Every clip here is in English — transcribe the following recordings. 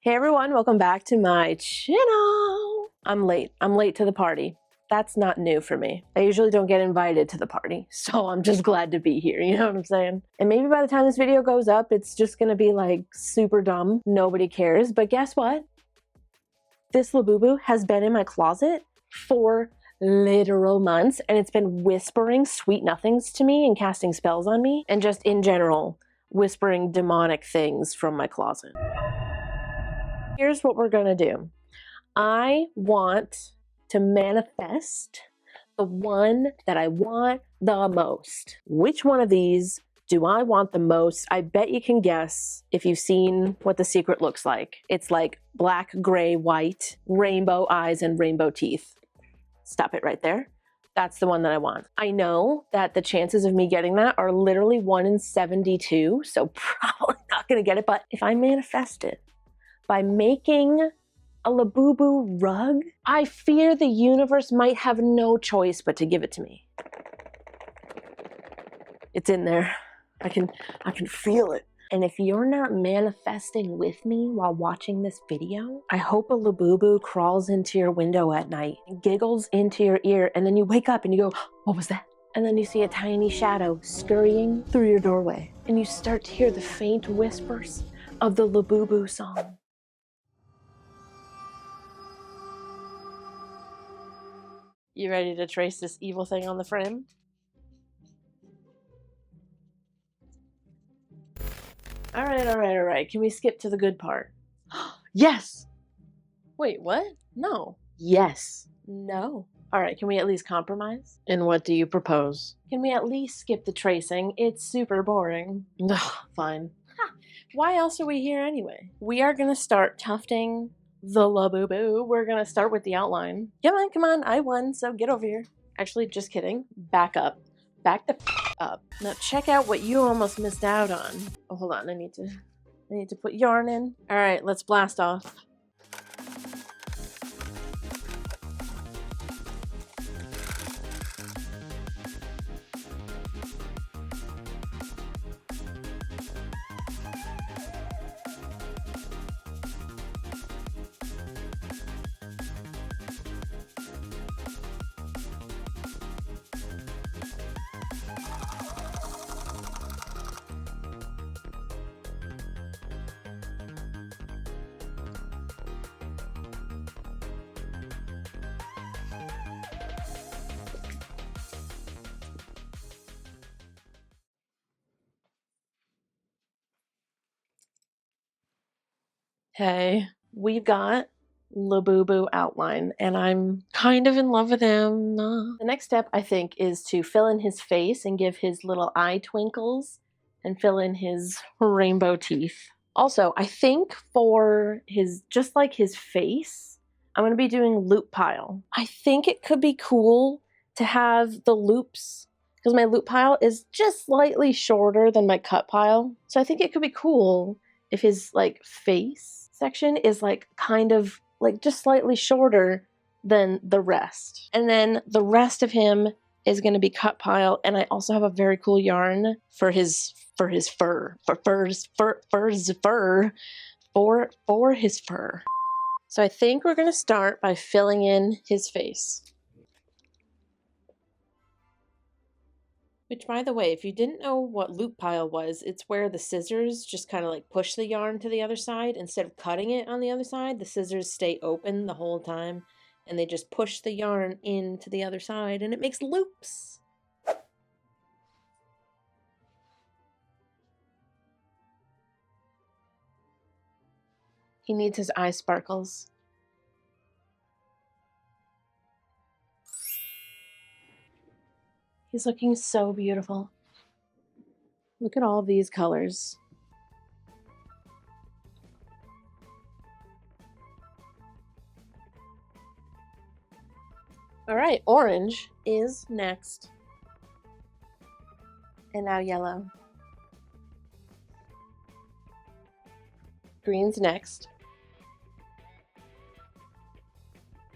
Hey everyone, welcome back to my channel. I'm late to the party. That's not new for me. I usually don't get invited to the party, so I'm just glad to be here, you know what I'm saying? And maybe by the time this video goes up, it's just gonna be like super dumb. Nobody cares, but guess what? This LABUBU has been in my closet for literal months, and it's been whispering sweet nothings to me and casting spells on me, and just in general, whispering demonic things from my closet. Here's what we're gonna do. I want to manifest the one that I want the most. Which one of these do I want the most? I bet you can guess if you've seen what the secret looks like. It's like black, gray, white, rainbow eyes and rainbow teeth. Stop it right there. That's the one that I want. I know that the chances of me getting that are literally 1 in 72, so probably not gonna get it, but if I manifest it by making a LABUBU rug, I fear the universe might have no choice but to give it to me. It's in there. I can feel it. And if you're not manifesting with me while watching this video, I hope a LABUBU crawls into your window at night and giggles into your ear, and then you wake up and you go, what was that? And then you see a tiny shadow scurrying through your doorway, and you start to hear the faint whispers of the LABUBU song. You ready to trace this evil thing on the frame? All right. Can we skip to the good part? Yes! Wait, what? No. Yes. No. All right, can we at least compromise? And what do you propose? Can we at least skip the tracing? It's super boring. Ugh, fine. Why else are we here anyway? We are gonna start tufting the LABUBU. We're gonna start with the outline. Come on, I won, so get over here. Actually, just kidding. Back up. Back the up. Now check out what you almost missed out on. Oh, hold on, I need to put yarn in. All right, let's blast off. Hey, we've got LABUBU outline, and I'm kind of in love with him. The next step, I think, is to fill in his face and give his little eye twinkles and fill in his rainbow teeth. Also, I think for his, just like his face, I'm going to be doing loop pile. I think it could be cool to have the loops, because my loop pile is just slightly shorter than my cut pile. So I think it could be cool if his like face section is like kind of like just slightly shorter than the rest. And then the rest of him is going to be cut pile, and I also have a very cool yarn for his fur. For his fur. So I think we're going to start by filling in his face. Which, by the way, if you didn't know what loop pile was, it's where the scissors just kind of like push the yarn to the other side. Instead of cutting it on the other side, the scissors stay open the whole time, and they just push the yarn into the other side, and it makes loops. He needs his eye sparkles. He's looking so beautiful. Look at all these colors. All right, orange is next. And now yellow. Green's next.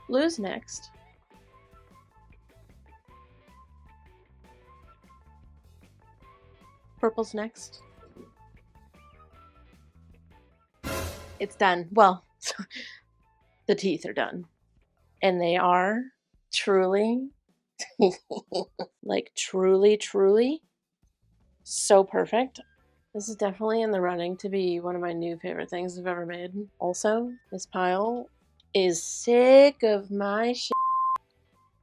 Blue's next. Purple's next. It's done. Well, the teeth are done. And they are truly, like truly so perfect. This is definitely in the running to be one of my new favorite things I've ever made. Also, this pile is sick of my shit.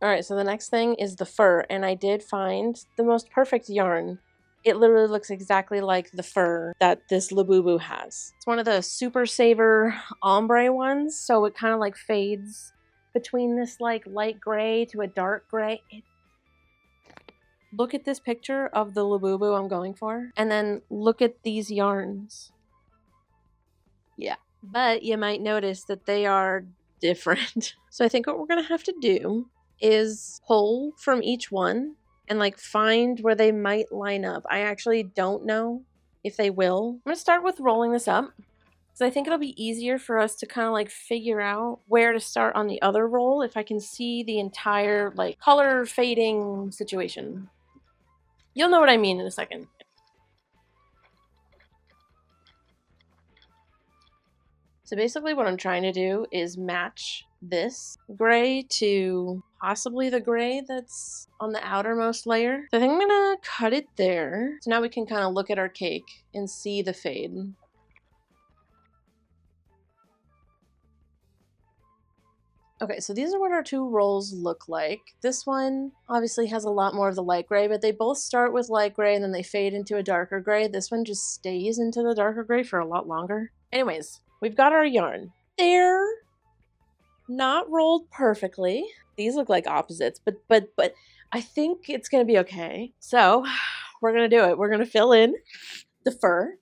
Alright, so the next thing is the fur, and I did find the most perfect yarn. It literally looks exactly like the fur that this LABUBU has. It's one of the Super Saver ombre ones, so it kind of like fades between this like light gray to a dark gray. Look at this picture of the LABUBU I'm going for, and then look at these yarns. Yeah, but you might notice that they are different. So I think what we're gonna have to do is pull from each one and like find where they might line up. I actually don't know if they will. I'm gonna start with rolling this up because I think it'll be easier for us to kind of like figure out where to start on the other roll if I can see the entire like color fading situation. You'll know what I mean in a second. So basically what I'm trying to do is match this gray to possibly the gray that's on the outermost layer. So I think I'm gonna cut it there. So now we can kind of look at our cake and see the fade. Okay, so these are what our two rolls look like. This one obviously has a lot more of the light gray, but they both start with light gray and then they fade into a darker gray. This one just stays into the darker gray for a lot longer. Anyways, we've got our yarn. They're not rolled perfectly. These look like opposites, but I think it's gonna be okay. So we're gonna do it. We're gonna fill in the fur.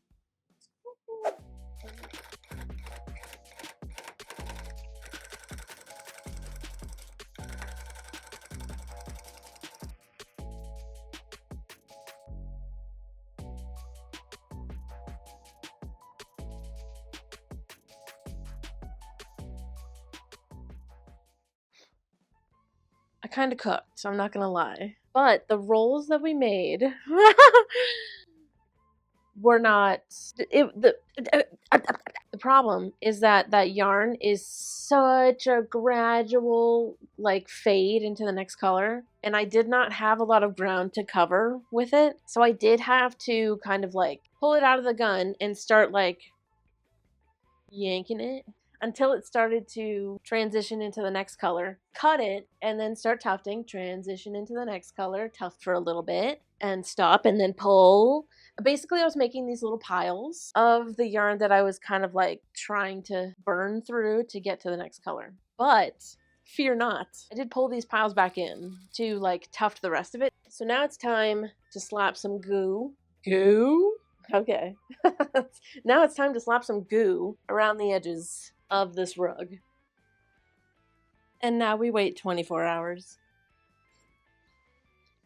I kind of cooked, so I'm not gonna lie. But the rolls that we made were not. The problem is that that yarn is such a gradual like fade into the next color, and I did not have a lot of ground to cover with it, so I did have to kind of like pull it out of the gun and start like yanking it until it started to transition into the next color, cut it, and then start tufting, transition into the next color, tuft for a little bit, and stop, and then pull. Basically, I was making these little piles of the yarn that I was kind of like trying to burn through to get to the next color. But fear not, I did pull these piles back in to like tuft the rest of it. So now it's time to slap some goo. Goo? Okay. Now it's time to slap some goo around the edges of this rug. And now we wait 24 hours.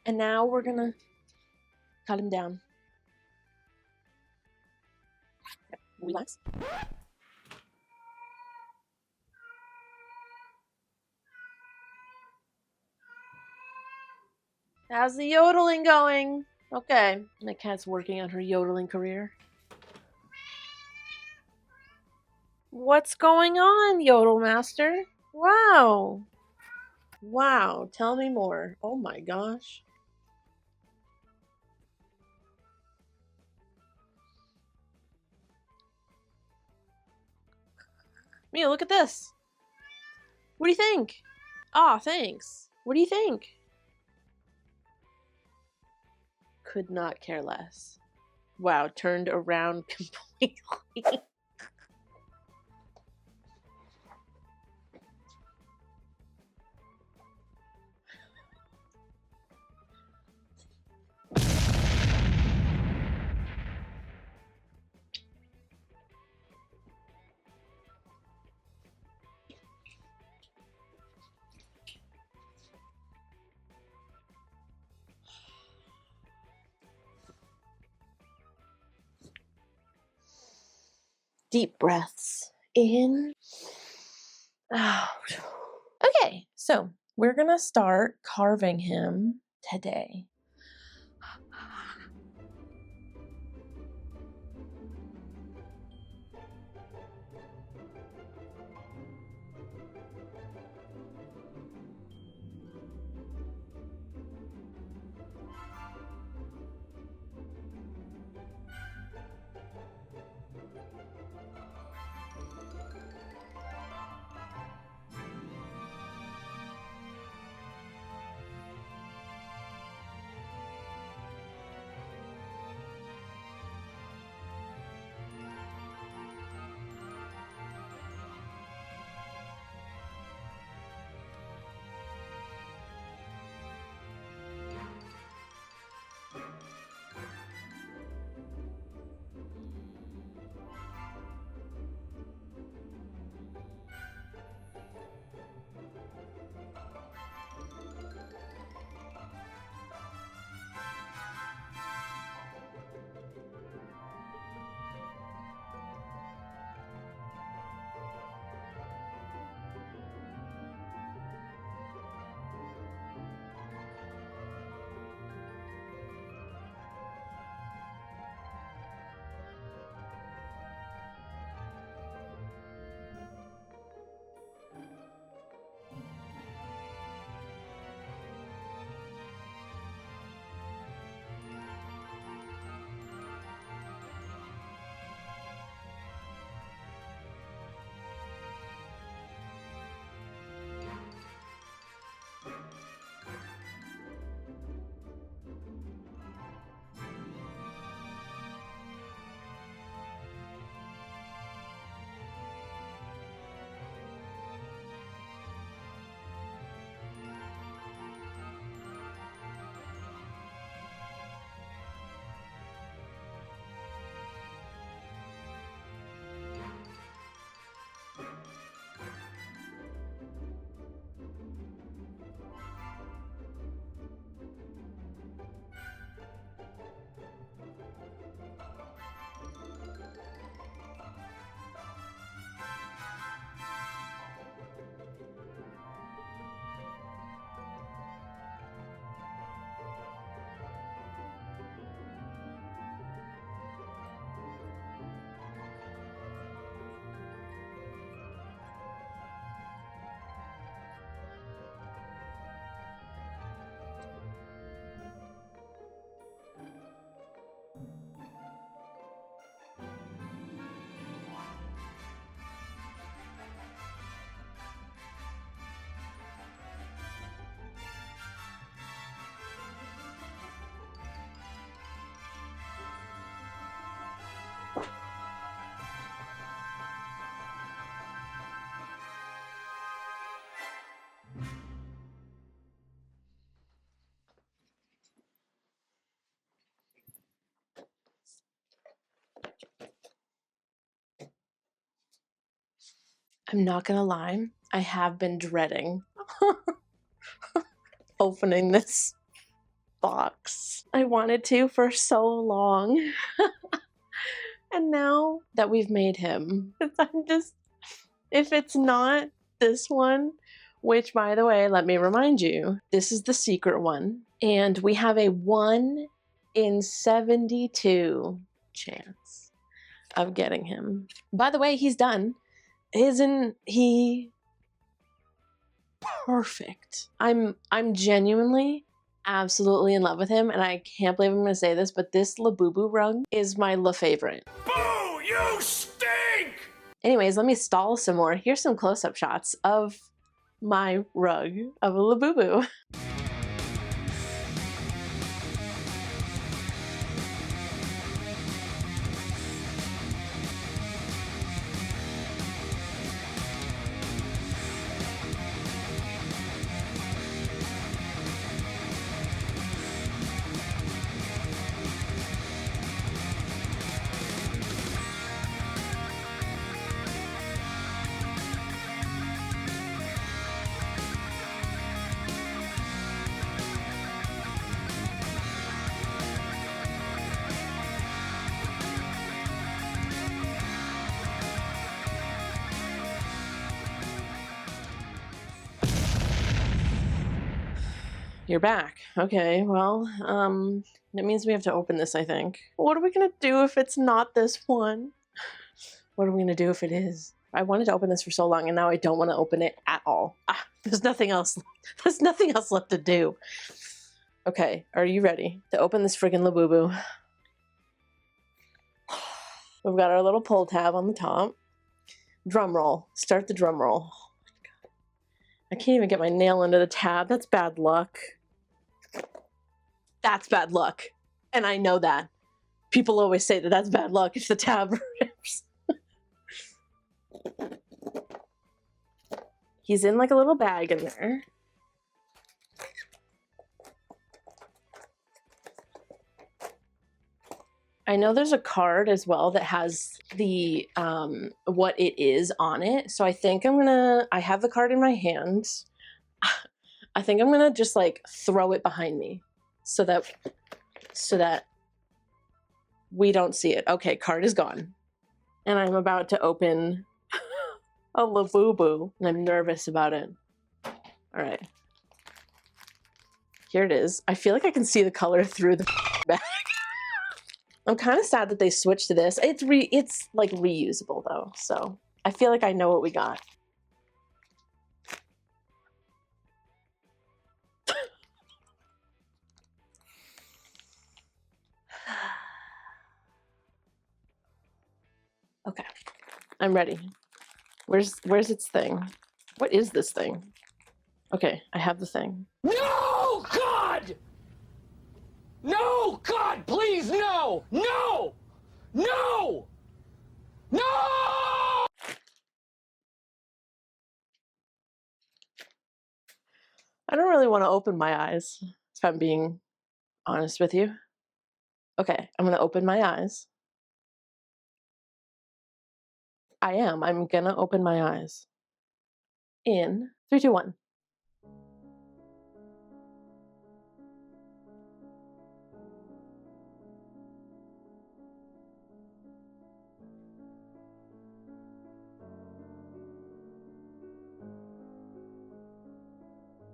And now we're gonna cut him down. Relax. How's the yodeling going? Okay. My cat's working on her yodeling career. What's going on, Yodel Master? Wow. Wow. Tell me more. Oh my gosh. Mia, look at this. What do you think? Aw, thanks. What do you think? Could not care less. Wow, turned around completely. Deep breaths in, out. Okay, so we're gonna start carving him today. I'm not gonna lie, I have been dreading opening this box. I wanted to for so long. And now that we've made him, I'm just, if it's not this one, which by the way, let me remind you, this is the secret one. And we have a 1 in 72 chance of getting him. By the way, he's done. Isn't he perfect? I'm genuinely absolutely in love with him, and I can't believe I'm gonna say this, but this LABUBU rug is my favorite. Boo! You stink! Anyways, let me stall some more. Here's some close-up shots of my rug of a LABUBU. You're back. Okay, well, that means we have to open this, I think. What are we gonna do if it's not this one? What are we gonna do if it is? I wanted to open this for so long, and now I don't want to open it at all. Ah, there's nothing else. There's nothing else left to do. Okay, are you ready to open this friggin' LABUBU? We've got our little pull tab on the top. Drum roll. Start the drum roll. Oh my God. I can't even get my nail into the tab. That's bad luck. That's bad luck. And I know that. People always say that that's bad luck if the tab rips. He's in like a little bag in there. I know there's a card as well that has the what it is on it. So I think I have the card in my hand. I think I'm gonna just like throw it behind me so that we don't see it. Okay, card is gone. And I'm about to open a LABUBU, and I'm nervous about it. All right. Here it is. I feel like I can see the color through the bag. I'm kind of sad that they switched to this. It's like reusable though, so I feel like I know what we got. Okay, I'm ready. Where's its thing? What is this thing? Okay, I have the thing. No, God! No, God, please, no! No! No! No! I don't really want to open my eyes, if I'm being honest with you. Okay, I'm gonna open my eyes. I'm gonna open my eyes. In 3, 2, 1.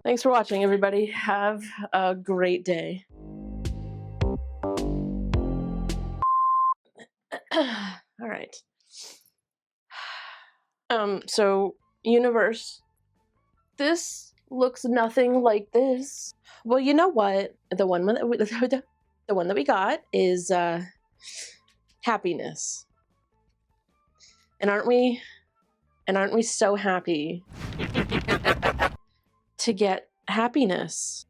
Thanks for watching, everybody. Have a great day. All right. So universe, this looks nothing like this. Well, you know what? The one that we got is happiness. And aren't we so happy to get happiness?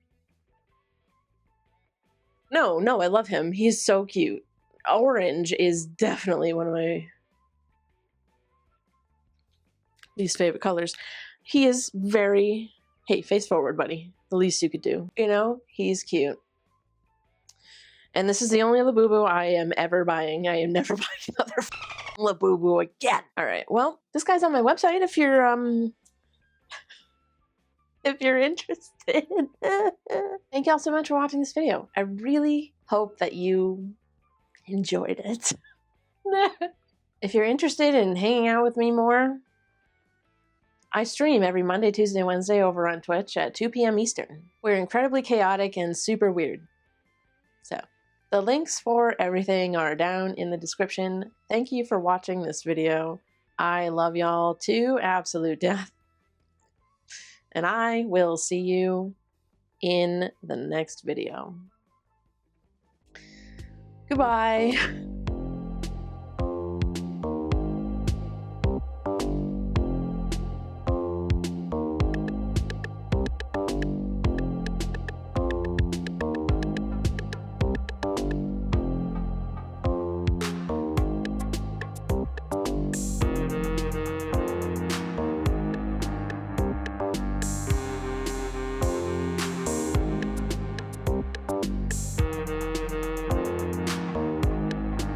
No, I love him. He's so cute. Orange is definitely one of my least favorite colors. He is very, hey, face forward, buddy. The least you could do. You know, he's cute. And this is the only LABUBU I am ever buying. I am never buying another LABUBU again. All right, well, this guy's on my website if you're if you're interested. Thank y'all so much for watching this video. I really hope that you enjoyed it. If you're interested in hanging out with me more, I stream every Monday, Tuesday, Wednesday over on Twitch at 2 p.m. Eastern. We're incredibly chaotic and super weird. So, the links for everything are down in the description. Thank you for watching this video. I love y'all to absolute death. And I will see you in the next video. Goodbye.